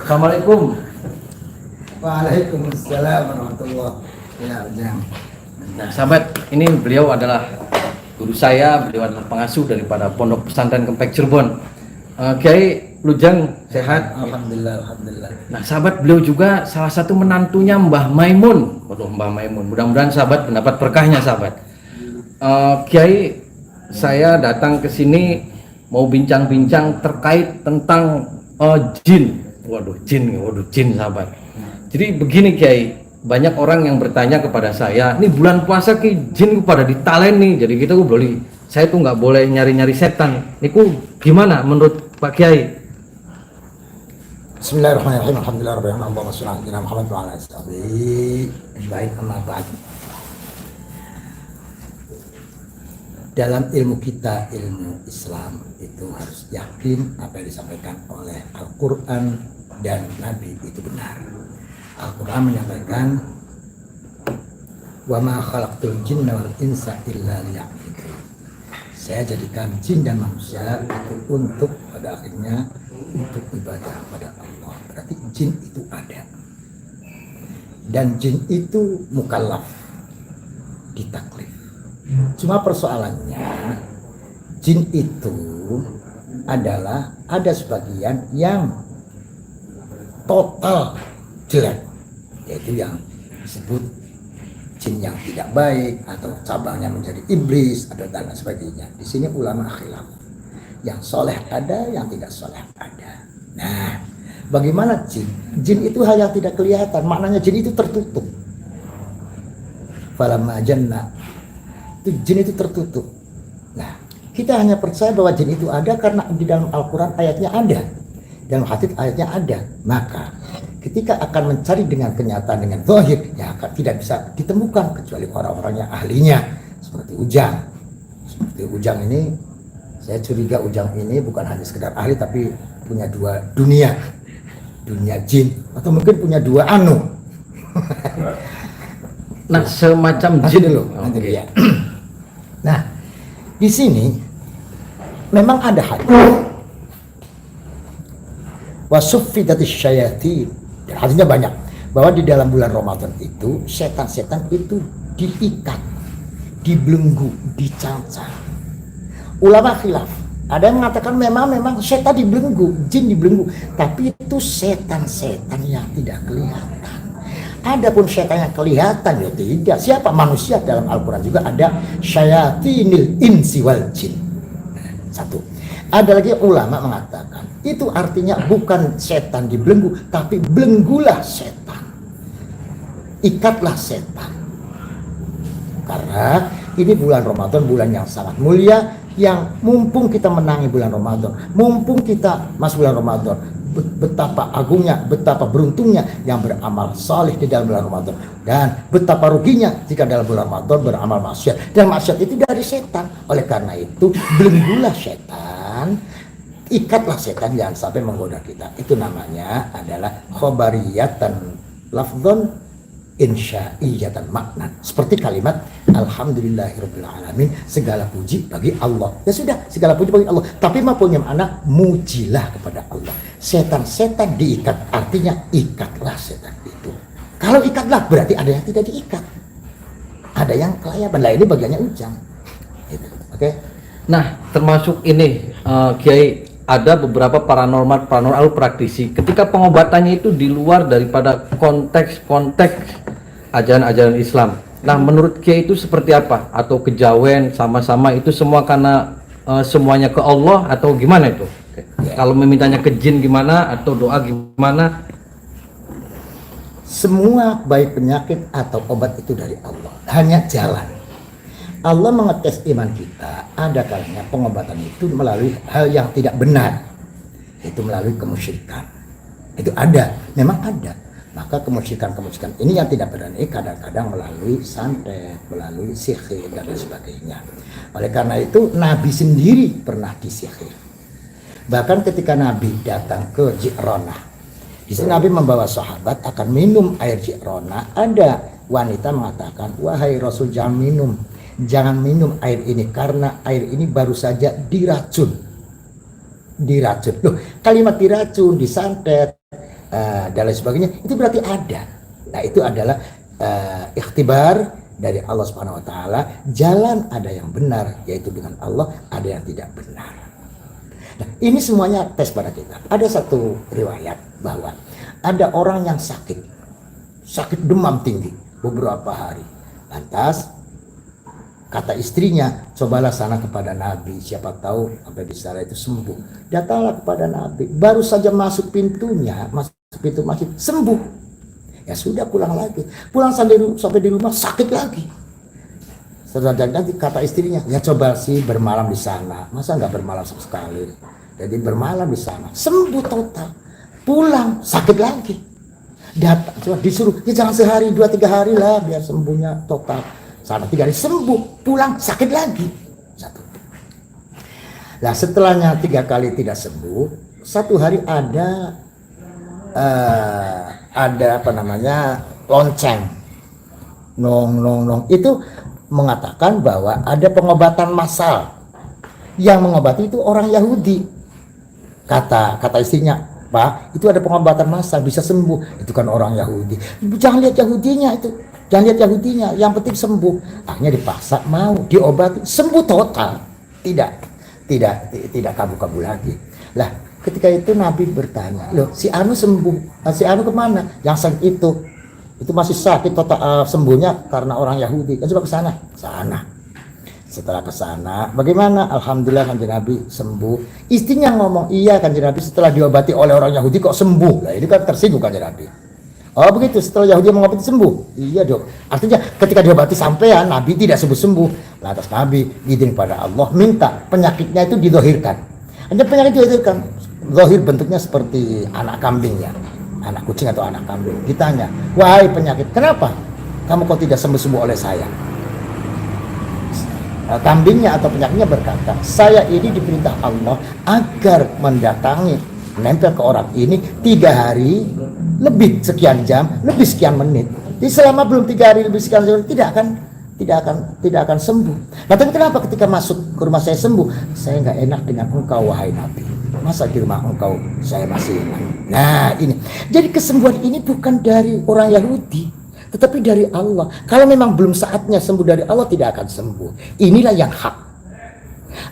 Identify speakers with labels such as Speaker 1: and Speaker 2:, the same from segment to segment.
Speaker 1: Assalamualaikum.
Speaker 2: Waalaikumsalam warahmatullahi wabarakatuh.
Speaker 1: Nah, sahabat, ini beliau adalah guru saya, beliau adalah pengasuh daripada Pondok Pesantren Kempek Cirebon. Kiai Lujang sehat?
Speaker 2: Alhamdulillah, alhamdulillah.
Speaker 1: Nah, sahabat, beliau juga salah satu menantunya Mbah Maimun. Waduh, Mbah Maimun. Mudah-mudahan sahabat mendapat berkahnya, sahabat. Kiai, saya datang ke sini mau bincang-bincang terkait tentang jin. Waduh, jin, sahabat. Jadi begini, Kiai, banyak orang yang bertanya kepada saya, ini bulan puasa ki jin pada ditalen nih, jadi kita saya tuh nggak boleh nyari-nyari setan. Niku gimana menurut Pak Kiai?
Speaker 2: Bismillahirrahmanirrahim. Alhamdulillahirabbil alamin. Allahumma shalli ala Muhammad wa ala alihi. Baik, amma ba'd. Dalam ilmu kita, ilmu Islam itu harus yakin apa yang disampaikan oleh Al-Quran dan Nabi itu benar. Al-Quran menyampaikan wa ma khalaqtul jinna wal insa illa liya'budun. Saya jadikan jin dan manusia itu untuk pada akhirnya untuk ibadah pada Allah. Berarti jin itu ada. Dan jin itu mukallaf, ditaklif. Cuma persoalannya jin itu adalah ada sebagian yang total jelek, yaitu yang disebut jin yang tidak baik atau cabangnya menjadi iblis atau dan sebagainya. Di sini ulama khilaf, yang soleh ada, yang tidak soleh ada. Nah, bagaimana jin? Jin itu hal yang tidak kelihatan, maknanya jin itu tertutup. Falamma janna, itu jin itu tertutup. Nah, kita hanya percaya bahwa jin itu ada karena di dalam Al-Quran ayatnya ada, dalam hadits ayatnya ada. Maka ketika akan mencari dengan kenyataan, dengan zahir, ya tidak bisa ditemukan kecuali orang-orang yang ahlinya, seperti Ujang. Seperti Ujang ini, saya curiga Ujang ini bukan hanya sekedar ahli, tapi punya dua dunia, dunia jin, atau mungkin punya dua anu.
Speaker 1: Nah, semacam
Speaker 2: Nanti
Speaker 1: jin
Speaker 2: dulu, nanti dia. Nah, di sini memang ada hadis wasuffidatis syayatin. Artinya banyak, bahwa di dalam bulan Ramadan itu setan-setan itu diikat, dibelenggu, dicancang. Ulama khilaf, ada yang mengatakan memang setan dibelenggu, jin dibelenggu, tapi itu setan-setan yang tidak kelihatan. Adapun setan yang kelihatan ya tidak. Siapa? Manusia. Dalam Al-Quran juga ada syayatinil insi wal jin. Satu. Ada lagi ulama mengatakan itu artinya bukan setan dibelenggu, tapi belenggulah setan, ikatlah setan. Karena ini bulan Ramadan, bulan yang sangat mulia, yang mumpung kita menangi bulan Ramadan, mumpung kita masuk bulan Ramadan, betapa agungnya, betapa beruntungnya yang beramal saleh di dalam bulan Ramadan, dan betapa ruginya jika dalam bulan Ramadan beramal maksiat, dan maksiat itu dari setan. Oleh karena itu belenggulah setan, ikatlah setan, jangan sampai menggoda kita. Itu namanya adalah khobariyatan lafzon insya'iyatan makna, seperti kalimat alhamdulillahirabbil alamin, segala puji bagi Allah. Ya sudah, segala puji bagi Allah, tapi punya makna mujilah kepada Allah. Setan-setan diikat, artinya ikatlah setan itu. Kalau ikatlah berarti ada yang tidak diikat, ada yang kelayaban. Lah ini bagiannya Ujang gitu. Oke.
Speaker 1: Nah, termasuk ini Kiai, ada beberapa paranormal praktisi ketika pengobatannya itu di luar daripada konteks ajaran-ajaran Islam. Nah, menurut Kiai itu seperti apa? Atau kejawen sama-sama itu semua karena semuanya ke Allah atau gimana itu? Kalau memintanya ke jin gimana atau doa gimana?
Speaker 2: Semua baik penyakit atau obat itu dari Allah, hanya jalan. Allah mengetes iman kita. Ada kalanya pengobatan itu melalui hal yang tidak benar, itu melalui kemusyrikan. Itu ada, memang ada. Maka kemusyrikan ini yang tidak benar ini kadang-kadang melalui santet, melalui sihir dan sebagainya. Oleh karena itu Nabi sendiri pernah disihir. Bahkan ketika Nabi datang ke Ji'ronah, di sini Nabi membawa sahabat akan minum air Ji'ronah. Ada wanita mengatakan, wahai Rasul, jangan minum air ini karena air ini baru saja diracun. Loh, kalimat diracun, disantet, dan lain sebagainya, itu berarti ada. Nah, itu adalah ikhtibar dari Allah Subhanahu wa taala. Jalan ada yang benar, yaitu dengan Allah, ada yang tidak benar. Nah, ini semuanya tes pada kita. Ada satu riwayat bahwa ada orang yang sakit demam tinggi beberapa hari. Lantas kata istrinya, cobalah sana kepada Nabi, siapa tahu sampai di sana itu sembuh. Datanglah kepada Nabi, baru saja masuk pintu masjid, sembuh. Ya sudah, pulang lagi. Pulang sampai di rumah sakit lagi. Setelah nanti kata istrinya, ya coba sih bermalam di sana. Masa nggak bermalam sama sekali? Jadi bermalam di sana, sembuh total. Pulang sakit lagi. Datang, coba disuruh, ya jangan sehari, 2-3 hari lah biar sembuhnya total. Sana 3 hari sembuh, pulang sakit lagi. Satu. Nah, setelahnya 3 kali tidak sembuh, satu hari ada lonceng, nong itu mengatakan bahwa ada pengobatan massal. Yang mengobati itu orang Yahudi. Kata istrinya, Pak, itu ada pengobatan massal, bisa sembuh. Itu kan orang Yahudi. Jangan lihat Yahudinya itu. Jangan lihat Yahudinya, yang penting sembuh. Akhirnya dipaksa mau diobati, sembuh total. Tidak kabur-kabur lagi. Lah, ketika itu Nabi bertanya, loh si Anu sembuh, si Anu kemana? Yang sakit itu masih sakit total, sembuhnya karena orang Yahudi. Kan coba ke sana. Setelah ke sana, bagaimana? Alhamdulillah Kanjeng Nabi sembuh. Istrinya ngomong, iya Kanjeng Nabi setelah diobati oleh orang Yahudi kok sembuh. Lah ini kan tersinggung Kanjeng Nabi. Oh begitu, setelah Yahudi mengobati sembuh. Iya dong. Artinya ketika diobati sampean, Nabi tidak sembuh. Lantas Nabi izin pada Allah, minta penyakitnya itu didohirkan. Hanya penyakit didohirkan. Dohir bentuknya seperti anak kambing ya. Anak kucing atau anak kambing. Ditanya, wahai penyakit, kenapa kamu kok tidak sembuh-sembuh oleh saya? Kambingnya atau penyakitnya berkata, saya ini diperintah Allah agar mendatangi, menempel ke orang ini 3 hari, lebih sekian jam, lebih sekian menit. Jadi selama belum 3 hari lebih sekian jam tidak akan sembuh. Nah, tapi kenapa ketika masuk ke rumah saya sembuh? Saya nggak enak dengan engkau wahai Nabi. Masa di rumah engkau saya masih enak? Nah ini, jadi kesembuhan ini bukan dari orang Yahudi, tetapi dari Allah. Kalau memang belum saatnya sembuh dari Allah, tidak akan sembuh. Inilah yang hak.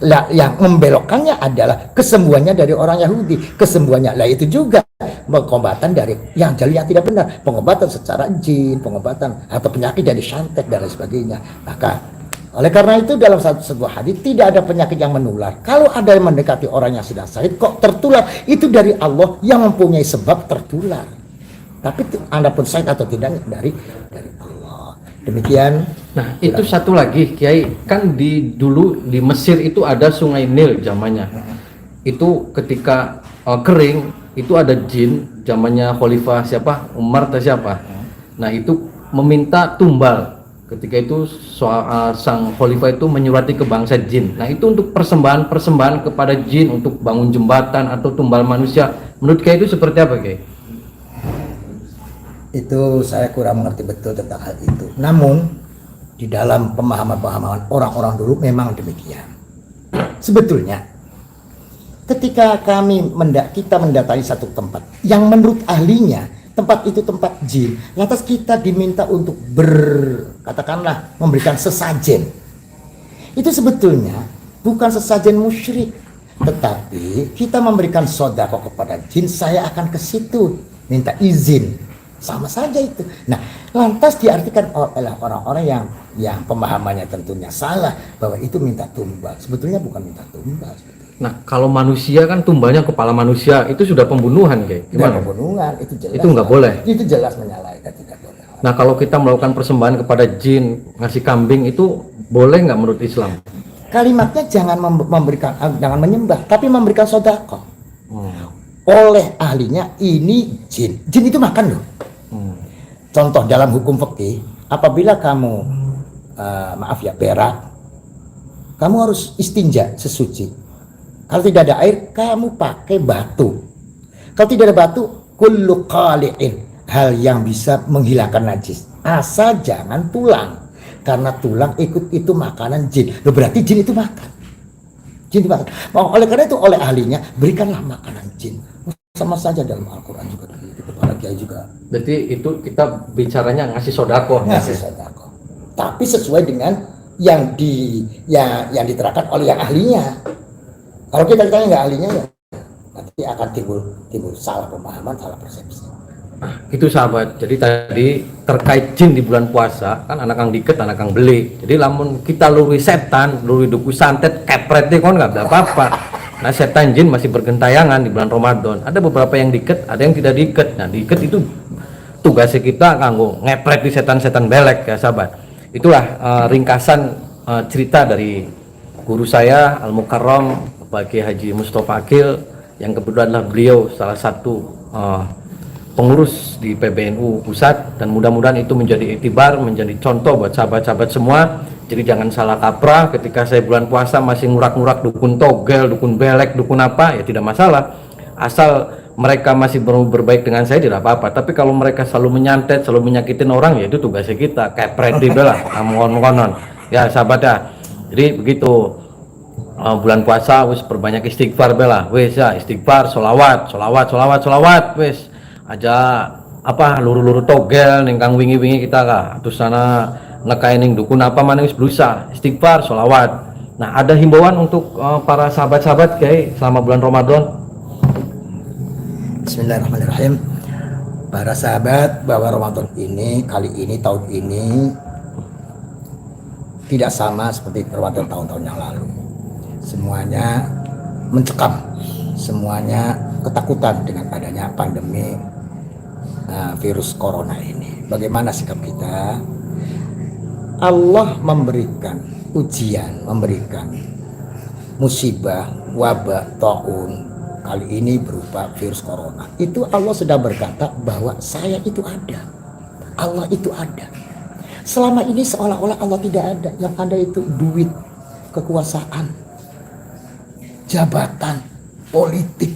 Speaker 2: Lah, yang membelokkannya adalah kesembuhannya dari orang Yahudi. Kesembuhannya lah itu juga pengobatan dari yang tidak benar, pengobatan secara jin, pengobatan atau penyakit dari santet dan lain sebagainya. Maka oleh karena itu dalam sebuah hadis tidak ada penyakit yang menular. Kalau ada yang mendekati orang yang sedang sakit kok tertular, itu dari Allah yang mempunyai sebab tertular. Tapi Anda pun sakit atau tidak dari Allah. Demikian.
Speaker 1: Nah, itu satu lagi Kiai, kan dulu di Mesir itu ada Sungai Nil zamannya. Itu ketika kering, itu ada jin zamannya Khalifah siapa? Umar atau siapa? Nah, itu meminta tumbal. Ketika itu sang Khalifah itu menyurati ke bangsa jin. Nah, itu untuk persembahan kepada jin untuk bangun jembatan atau tumbal manusia. Menurut Kiai itu seperti apa, Kiai?
Speaker 2: Itu saya kurang mengerti betul tentang hal itu. Namun di dalam pemahaman orang-orang dulu memang demikian. Sebetulnya ketika kita mendatangi satu tempat yang menurut ahlinya tempat itu tempat jin, lantas kita diminta untuk katakanlah memberikan sesajen. Itu sebetulnya bukan sesajen musyrik, tetapi kita memberikan sedekah kepada jin, saya akan ke situ minta izin. Sama saja itu. Nah, lantas diartikan oleh orang-orang yang pemahamannya tentunya salah bahwa itu minta tumbal. Sebetulnya bukan minta tumbal.
Speaker 1: Nah, kalau manusia kan tumbalnya kepala manusia, itu sudah pembunuhan, Kiai. Gimana?
Speaker 2: Pembunuhan itu jelas.
Speaker 1: Itu nggak boleh.
Speaker 2: Itu jelas menyalahi, tidak boleh.
Speaker 1: Nah, kalau kita melakukan persembahan kepada jin, ngasih kambing, itu boleh nggak menurut Islam?
Speaker 2: Kalimatnya jangan jangan menyembah, tapi memberikan sedekah. Oleh ahlinya ini jin. Jin itu makan loh. Contoh dalam hukum fikih, apabila kamu berak, kamu harus istinja sesuci. Kalau tidak ada air, kamu pakai batu. Kalau tidak ada batu, kullu qali'in, hal yang bisa menghilangkan najis. Asal jangan tulang, karena tulang ikut itu makanan jin. Loh, berarti jin itu makan. Jin itu makan. Oleh karena itu oleh ahlinya berikanlah makanan jin. Sama saja dalam Al-Quran juga begitu. Kiai juga.
Speaker 1: Berarti itu kita bicaranya ngasih sodako.
Speaker 2: Ngasih sedekah. Tapi sesuai dengan yang diterapkan oleh yang ahlinya. Kalau kita nggak ahlinya ya nanti akan timbul salah pemahaman, salah persepsi.
Speaker 1: Itu sahabat. Jadi tadi terkait jin di bulan puasa kan anak kang diket anak kang beli. Jadi lamun kita luri setan, luri duku santet, kepret deh kon nggak ada apa-apa. Nah setan jin masih bergentayangan di bulan Ramadan. Ada beberapa yang diket, ada yang tidak diket. Nah diket itu tugasnya kita kanggo ngepret di setan-setan belek ya sahabat. Itulah ringkasan cerita dari guru saya Al Mukarram Pak Kiai Haji Mustofa Akil yang kebetulan adalah beliau salah satu pengurus di PBNU pusat, dan mudah-mudahan itu menjadi iktibar, menjadi contoh buat sahabat-sahabat semua. Jadi jangan salah kaprah ketika saya bulan puasa masih ngurak-ngurak dukun togel, dukun belek, dukun apa, ya tidak masalah. Asal mereka masih berbaik dengan saya tidak apa-apa. Tapi kalau mereka selalu menyantet, selalu menyakitin orang, ya itu tugasnya kita, kayak Freddy belah, konon. Ya sahabat ya. Jadi begitu. Bulan puasa wis perbanyak istighfar bela, wis ya istighfar, solawat, wis aja apa luru-luru togel ningkang wingi-wingi kita kah terus sana ngekain ning dukun apa mana wis berusaha istighfar, solawat. Nah ada himbauan untuk para sahabat-sahabat Kiai selama bulan Ramadan.
Speaker 2: Bismillahirrahmanirrahim. Para sahabat, bahwa Ramadan ini kali ini tahun ini tidak sama seperti Ramadan tahun-tahun yang lalu. Semuanya mencekam, semuanya ketakutan dengan adanya pandemi virus corona ini. Bagaimana sikap kita? Allah memberikan ujian, memberikan musibah, wabah, taun kali ini berupa virus corona. Itu Allah sudah berkata bahwa saya itu ada, Allah itu ada. Selama ini seolah-olah Allah tidak ada, yang ada itu duit, kekuasaan, jabatan, politik,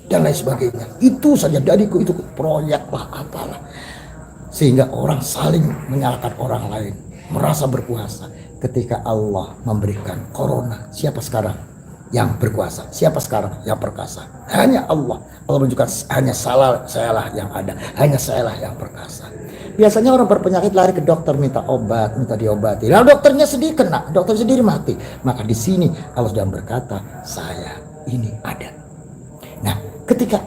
Speaker 2: dan lain sebagainya. Itu saja dariku, itu proyek lah apalah, sehingga orang saling menyalahkan orang lain, merasa berkuasa. Ketika Allah memberikan corona, siapa sekarang yang berkuasa? Siapa sekarang yang perkasa? Hanya Allah. Allah menunjukkan hanya sayalah yang ada, hanya sayalah yang perkasa. Biasanya orang berpenyakit lari ke dokter, minta obat, minta diobati. Lalu dokternya sendiri kena, dokter sendiri mati. Maka di sini Allah sudah berkata, saya ini ada. Nah, ketika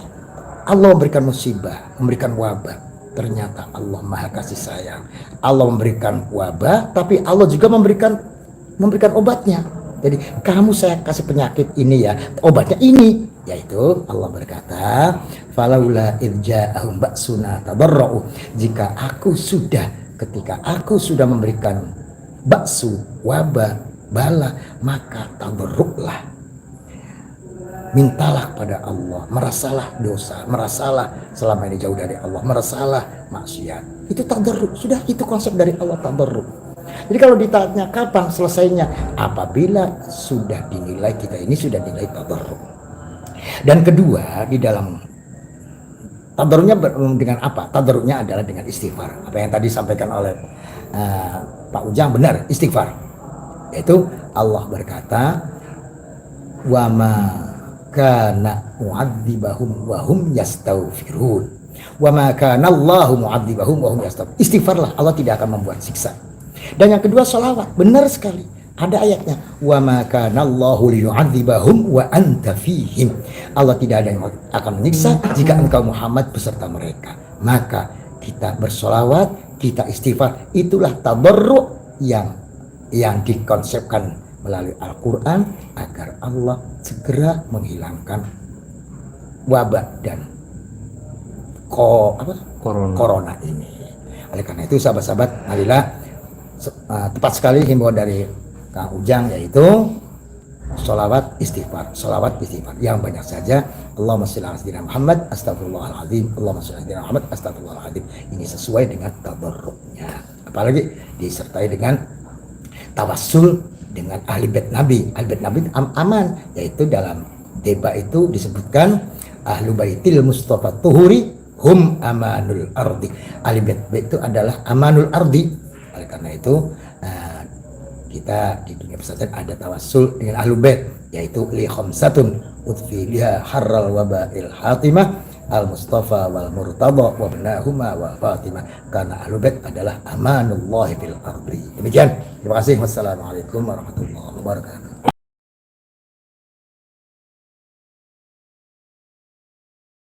Speaker 2: Allah memberikan musibah, memberikan wabah, ternyata Allah Maha Kasih Sayang. Allah memberikan wabah, tapi Allah juga memberikan obatnya. Jadi kamu saya kasih penyakit ini ya, obatnya ini, yaitu Allah berkata, falaula irja'ahum ba'suna tadarra'u. Ketika aku sudah memberikan baksu, wabah, bala, maka tadarruklah, mintalah pada Allah, merasalah dosa, merasalah selama ini jauh dari Allah, merasalah maksiat. Itu tadarruk, sudah itu konsep dari Allah, tadarruk. Jadi kalau ditanya kapan selesainya, apabila sudah dinilai kita ini sudah nilai tadarruk. Dan kedua, di dalam tadarruknya dengan apa? Tadarruknya adalah dengan istighfar. Apa yang tadi disampaikan oleh Pak Ujang benar, istighfar. Yaitu Allah berkata, wa ma kana mu'adzibahum wa hum yastaghfirun. Wa ma kana Allahu mu'adzibahum wa hum yastaghfirun. Istighfarlah, Allah tidak akan membuat siksa. Dan yang kedua salawat, benar sekali. Ada ayatnya, wa ma kana Allahu liyu'adzibahum wa anta fihim. Allah tidak ada yang akan menyiksa jika engkau Muhammad beserta mereka. Maka kita bersolawat, kita istighfar, itulah tadarruk yang dikonsepkan melalui Al-Quran agar Allah segera menghilangkan wabah dan corona ini. Oleh karena itu sahabat-sahabat, marilah tepat sekali himbauan dari Kang Ujang, yaitu sholawat istighfar yang banyak saja. Allahumma sholli ala sayyidina Muhammad astagfirullahaladzim, Allahumma sholli ala sayyidina Muhammad astagfirullahaladzim. Ini sesuai dengan tabarruknya, apalagi disertai dengan tawassul dengan ahli bait Nabi. Ahli bait Nabi aman, yaitu dalam deba itu disebutkan ahlu baitil Mustafa tuhuri hum amanul ardi. Ahli bait itu adalah amanul ardi. Oleh karena itu kita di dunia pesantren ada tawassul dengan ahlu bait, yaitu li khamsatun utfi biha harral wabail hatimah al-Mustafa wal Murtada wa ibnahuma wa Fatimah, karena Ahlul Bait adalah amanullah fil ardi. Demikian. Terima kasih. Wassalamualaikum warahmatullahi wabarakatuh.